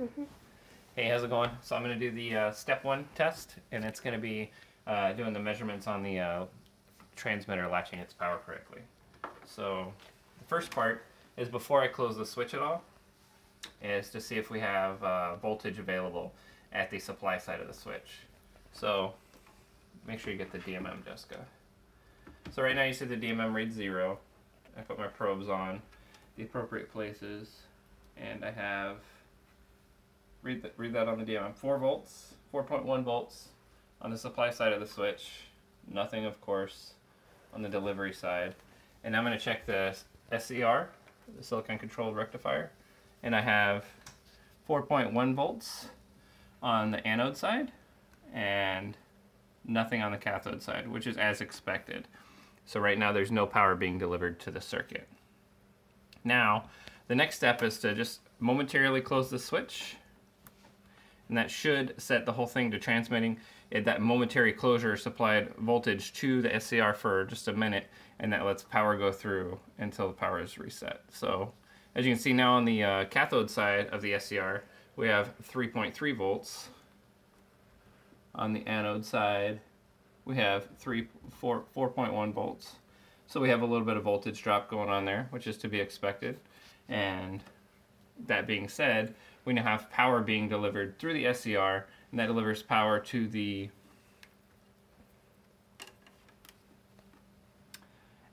Mhm. Hey, how's it going? So I'm going to do the step one test, and it's going to be doing the measurements on the transmitter latching its power correctly. So the first part is before I close the switch at all, is to see if we have voltage available at the supply side of the switch. So make sure you get the DMM, Jessica. So right now you see the DMM reads 0. I put my probes on the appropriate places, and I have read that on the DMM. 4 volts, 4.1 volts on the supply side of the switch. Nothing, of course, on the delivery side. And I'm going to check the SCR, the silicon controlled rectifier, and I have 4.1 volts on the anode side and nothing on the cathode side, which is as expected. So right now there's no power being delivered to the circuit. Now, the next step is to just momentarily close the switch, and that should set the whole thing to transmitting. That momentary closure supplied voltage to the SCR for just a minute, and that lets power go through until the power is reset. So as you can see now on the cathode side of the SCR, we have 3.3 volts. On the anode side, we have 4.1 volts. So we have a little bit of voltage drop going on there, which is to be expected. And that being said, we now have power being delivered through the SCR, and that delivers power to the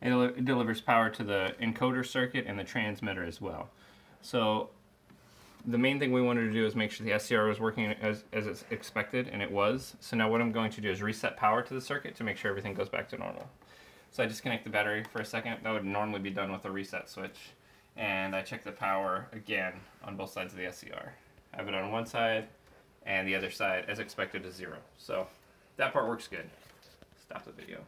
it delivers power to the encoder circuit and the transmitter as well. So the main thing we wanted to do is make sure the SCR was working as it's expected, and it was. So now what I'm going to do is reset power to the circuit to make sure everything goes back to normal. So I disconnect the battery for a second. That would normally be done with a reset switch. And I check the power again on both sides of the SCR. I have it on one side, and the other side, as expected, is 0. So that part works good. Stop the video.